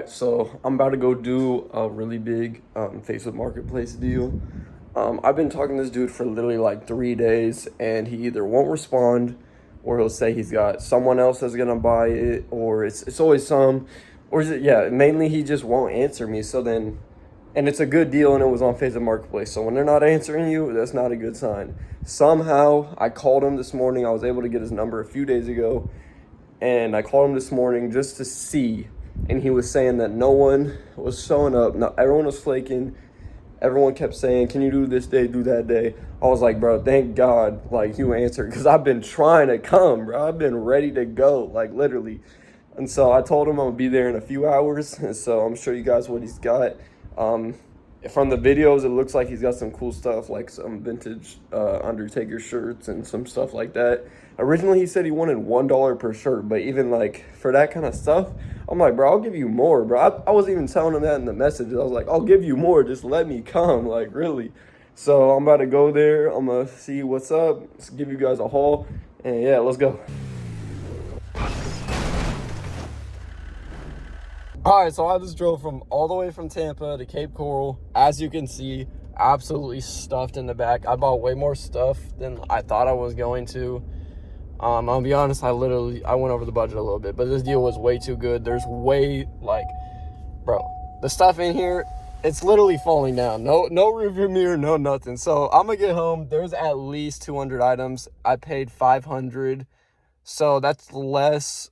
So I'm about to go do a really big Facebook Marketplace deal. I've been talking to this dude for literally like 3 days, and he either won't respond, or he'll say he's got someone else that's gonna buy it, or it's always some, or is it mainly he just won't answer me. So then, and it's a good deal, and it was on Facebook Marketplace. So when they're not answering you, that's not a good sign. Somehow I called him this morning. I was able to get his number a few days ago, and I called him this morning just to see, and he was saying that no one was showing up. No, everyone was flaking. Everyone kept saying, "Can you do this day, do that day?" I was like, "Bro, thank God, like you answered, because I've been trying to come, bro. I've been ready to go, like literally." And so I told him I'm gonna be there in a few hours, and so I'm sure you guys what he's got. Um, from the videos, it looks like he's got some cool stuff, like some vintage Undertaker shirts and some stuff like that. Originally, he said he wanted $1 per shirt, but even like for that kind of stuff, I'm like, bro, I'll give you more, bro. I was even telling him that in the message. I was like, I'll give you more, just let me come, like really. So I'm about to go there. I'm gonna see what's up. Let's give you guys a haul, and yeah, let's go. All right, so I just drove from all the way from Tampa to Cape Coral. As you can see, absolutely stuffed in the back. I bought way more stuff than I thought I was going to. I'll be honest, I went over the budget a little bit, but this deal was way too good. There's bro, the stuff in here, it's literally falling down. No rearview mirror, no nothing. So I'm gonna get home. There's at least 200 items. I paid 500, so that's less.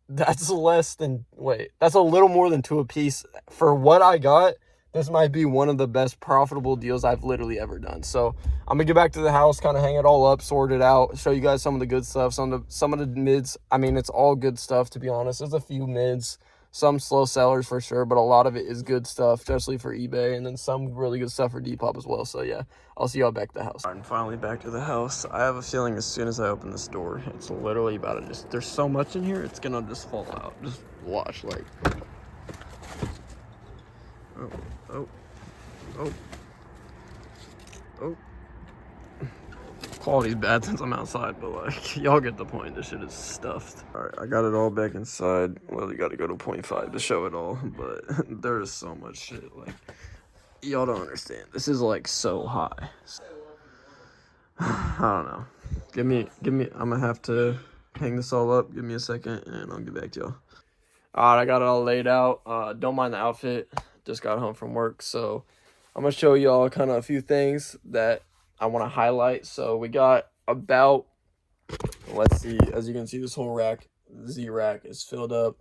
That's a little more than two a piece. For what I got, this might be one of the best profitable deals I've literally ever done. So I'm gonna get back to the house, kind of hang it all up, sort it out, show you guys some of the good stuff, some of the mids. I mean, it's all good stuff, to be honest. There's a few mids, some slow sellers for sure, but a lot of it is good stuff, especially for eBay, and then some really good stuff for Depop as well. So yeah, I'll see y'all back at the house. All right, and finally back to the house. I have a feeling as soon as I open this door, it's literally about to just, there's so much in here, it's gonna just fall out. Just watch, like, oh, oh, oh. Quality's bad since I'm outside, but like, y'all get the point. This shit is stuffed. All right, I got it all back inside. Well, you got to go to 0.5 to show it all, but there is so much shit. Like, y'all don't understand. This is like so high. I don't know. Give me. I'm gonna have to hang this all up. Give me a second, and I'll get back to y'all. All right, I got it all laid out. Don't mind the outfit. Just got home from work, so I'm gonna show y'all kind of a few things that I want to highlight. So we got about, let's see, as you can see, this whole Z rack is filled up.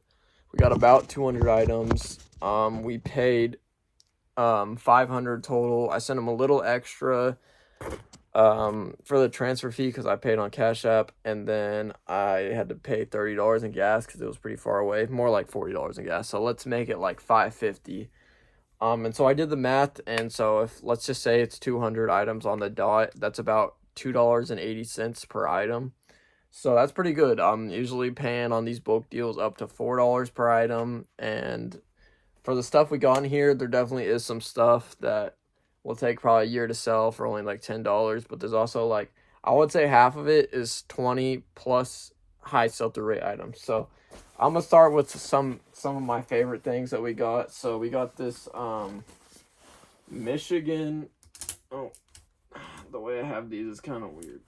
We got about 200 items. We paid 500 total. I sent them a little extra for the transfer fee because I paid on Cash App, and then I had to pay $30 in gas because it was pretty far away, more like $40 in gas. So let's make it like $550. And so I did the math, and so if let's just say it's 200 items on the dot, that's about $2.80 per item. So that's pretty good. I'm usually paying on these bulk deals up to $4 per item, and for the stuff we got in here, there definitely is some stuff that will take probably a year to sell for only like $10, but there's also like, I would say half of it is 20 plus high sell-through rate items. So I'm gonna start with some of my favorite things that we got. So we got this Michigan. Oh, the way I have these is kind of weird.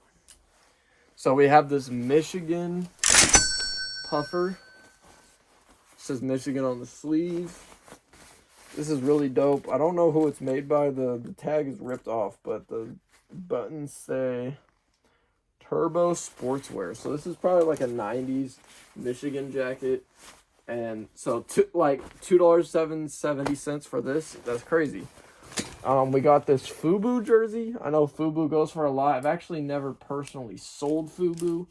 So we have this Michigan puffer. It says Michigan on the sleeve. This is really dope. I don't know who it's made by. The tag is ripped off, but the buttons say Turbo Sportswear. So this is probably like a 90s Michigan jacket. And so $2.70 for this. That's crazy. We got this FUBU jersey. I know FUBU goes for a lot. I've actually never personally sold FUBU.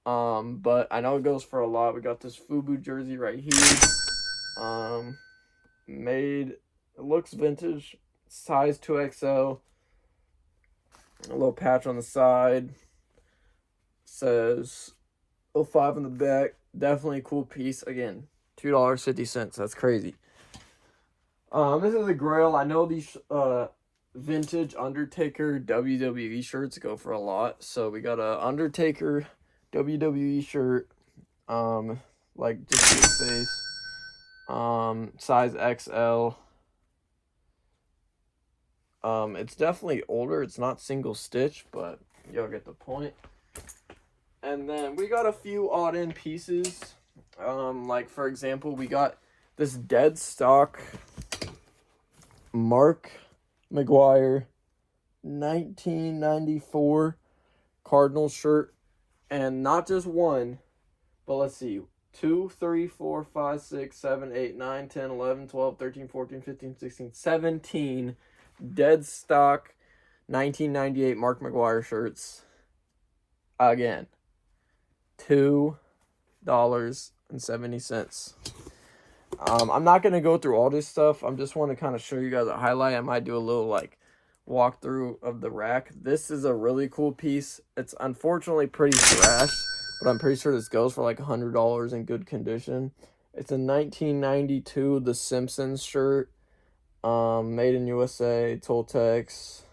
But I know it goes for a lot. We got this FUBU jersey right here. It looks vintage, size 2XL. A little patch on the side. Says 05 in the back. Definitely a cool piece. Again, $2.50. That's crazy. This is a grail. I know these vintage Undertaker WWE shirts go for a lot. So we got a Undertaker WWE shirt. Like just his face. Size XL. It's definitely older. It's not single stitch, but you'll get the point. And then we got a few odd end pieces. Like for example, we got this dead stock Mark McGuire 1994 Cardinals shirt, and not just one, but let's see, 2, 3, 4, 5, 6, 7, 8, 9, 10, 11, 12, 13, 14, 15, 16, 17 dead stock 1998 Mark McGuire shirts. Again, $2.70. I'm not gonna go through all this stuff. I just want to kind of show you guys a highlight. I might do a little like walkthrough of the rack. This is a really cool piece. It's unfortunately pretty thrashed, but I'm pretty sure this goes for like $100 in good condition. It's a 1992 The Simpsons shirt, made in USA, Toltecs.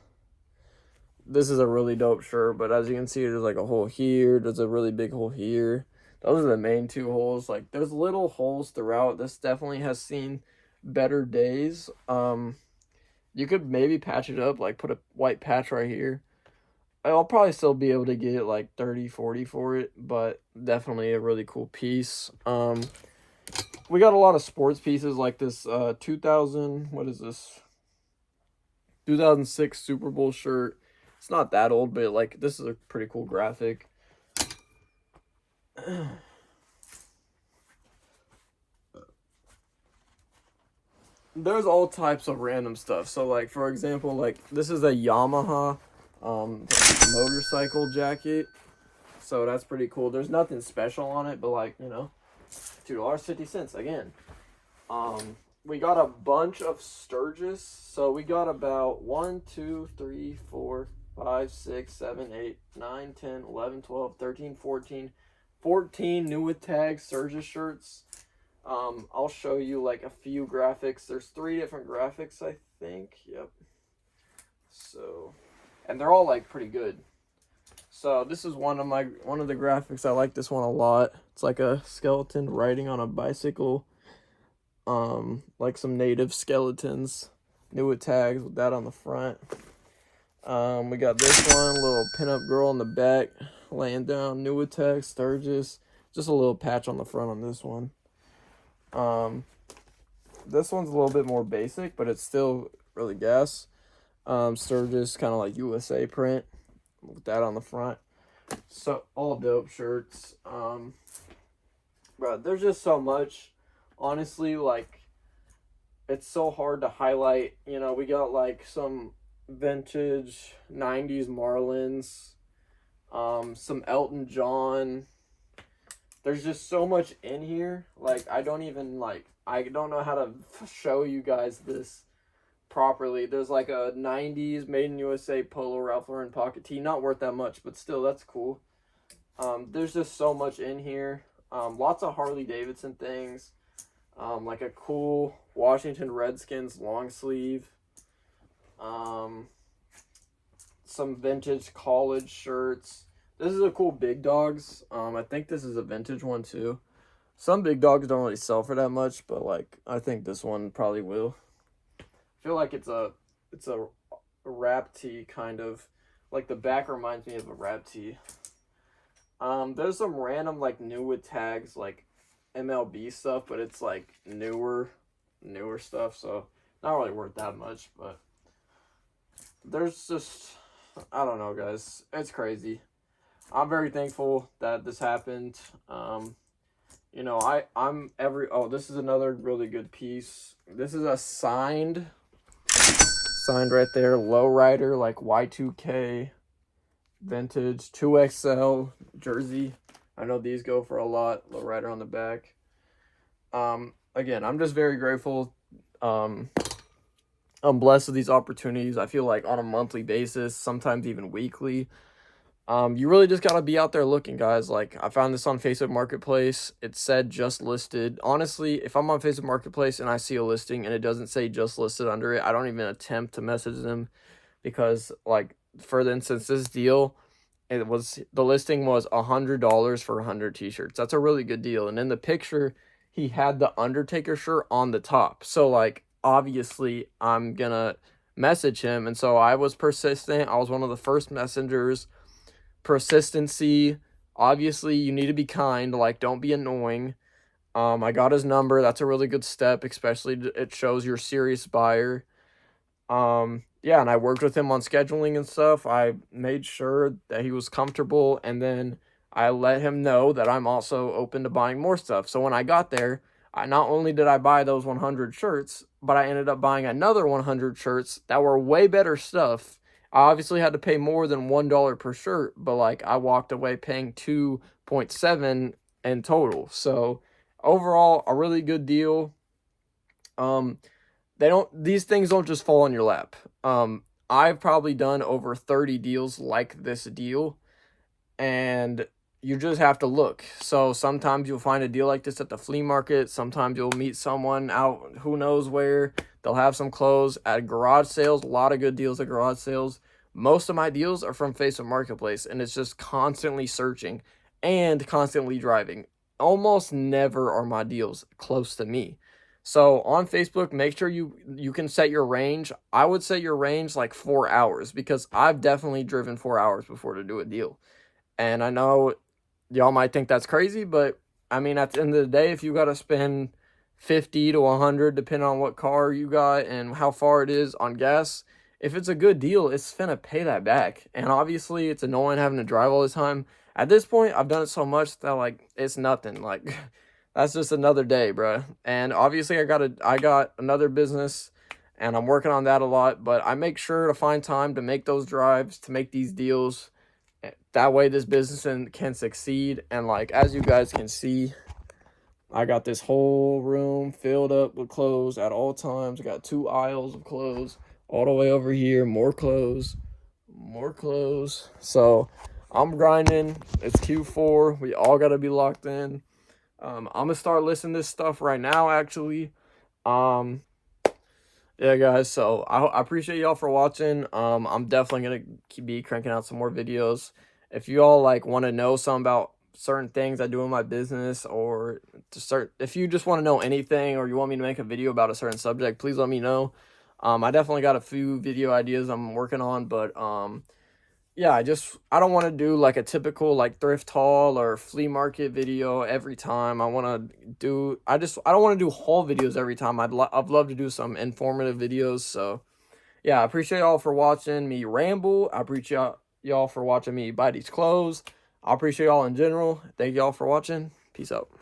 This is a really dope shirt, but as you can see, there's like a hole here. There's a really big hole here. Those are the main two holes. Like, there's little holes throughout. This definitely has seen better days. You could maybe patch it up, like put a white patch right here. I'll probably still be able to get like 30, 40 for it, but definitely a really cool piece. We got a lot of sports pieces like this 2006 Super Bowl shirt. It's not that old, but like this is a pretty cool graphic. There's all types of random stuff. So like for example, like this is a Yamaha motorcycle jacket. So that's pretty cool. There's nothing special on it, but like, you know, $2.50 again. We got a bunch of Sturgis. So we got about 1, 2, 3, 4, 5, 6, 7, 8, 9, 10, 11, 12, 13, 14 new with tags Sturgis shirts. I'll show you like a few graphics. There's 3 different graphics, I think. Yep. So, and they're all like pretty good. So this is one of the graphics. I like this one a lot. It's like a skeleton riding on a bicycle. Like some native skeletons, new with tags with that on the front. We got this one, little pinup girl in the back, laying down, new with tags, Sturgis. Just a little patch on the front on this one. This one's a little bit more basic, but it's still really gas. Sturgis, kind of like USA print with that on the front. So all dope shirts. Bro, there's just so much. Honestly, like, it's so hard to highlight. You know, we got like some vintage 90s Marlins, some Elton John. There's just so much in here. Like, I don't know how to show you guys this properly. There's like a 90s Made in USA Polo Ralph Lauren pocket tee. Not worth that much, but still, that's cool. There's just so much in here. Lots of Harley Davidson things. Like a cool Washington Redskins long sleeve. Some vintage college shirts. This is a cool Big Dogs. I think this is a vintage one too. Some Big Dogs don't really sell for that much, but like I think this one probably will. I feel like it's a rap tee kind of. Like the back reminds me of a rap tee. There's some random like new with tags like MLB stuff, but it's like newer stuff, so not really worth that much. But there's just, I don't know, guys, it's crazy. I'm very thankful that this happened. You know, this is another really good piece. This is a signed right there, lowrider, like Y2K vintage 2XL jersey. I know these go for a lot. Lowrider on the back. Again, I'm just very grateful. I'm blessed with these opportunities. I feel like on a monthly basis, sometimes even weekly. You really just gotta be out there looking, guys. Like, I found this on Facebook Marketplace. It said just listed. Honestly, if I'm on Facebook Marketplace and I see a listing and it doesn't say just listed under it, I don't even attempt to message them, because, like, for instance, this deal, the listing was $100 for 100 t-shirts. That's a really good deal. And in the picture, he had the Undertaker shirt on the top. So like obviously I'm gonna message him, and so I was persistent. I was one of the first messengers. Persistency. Obviously, you need to be kind. Like, don't be annoying. I got his number. That's a really good step, especially it shows you're a serious buyer. Yeah, and I worked with him on scheduling and stuff. I made sure that he was comfortable, and then I let him know that I'm also open to buying more stuff. So when I got there, I not only did I buy those 100 shirts, but I ended up buying another 100 shirts that were way better stuff. I obviously had to pay more than $1 per shirt, but like I walked away paying 2.7 in total. So overall, a really good deal. Um, these things don't just fall on your lap. I've probably done over 30 deals like this deal, and you just have to look. So sometimes you'll find a deal like this at the flea market. Sometimes you'll meet someone out who knows where. They'll have some clothes at garage sales. A lot of good deals at garage sales. Most of my deals are from Facebook Marketplace, and it's just constantly searching and constantly driving. Almost never are my deals close to me. So on Facebook, make sure you can set your range. I would set your range like 4 hours, because I've definitely driven 4 hours before to do a deal. And I know y'all might think that's crazy, but I mean, at the end of the day, if you got to spend 50 to 100, depending on what car you got and how far it is on gas, if it's a good deal, it's finna pay that back. And obviously, it's annoying having to drive all the time. At this point, I've done it so much that like it's nothing. Like that's just another day, bro. And obviously, I got another business, and I'm working on that a lot. But I make sure to find time to make those drives, to make these deals. That way, this business can succeed. And like as you guys can see, I got this whole room filled up with clothes at all times. I got 2 aisles of clothes all the way over here. More clothes, more clothes. So I'm grinding. It's Q4. We all got to be locked in. I'm gonna start listing this stuff right now, actually. Um, yeah, guys. So I appreciate y'all for watching. I'm definitely gonna be cranking out some more videos. If you all like want to know something about certain things I do in my business, or if you just want to know anything, or you want me to make a video about a certain subject, please let me know. I definitely got a few video ideas I'm working on, but yeah, I don't want to do like a typical like thrift haul or flea market video every time. I don't want to do haul videos every time. I'd love to do some informative videos. So yeah, I appreciate y'all for watching me ramble. I appreciate y'all for watching me buy these clothes. I appreciate y'all in general. Thank y'all for watching. Peace out.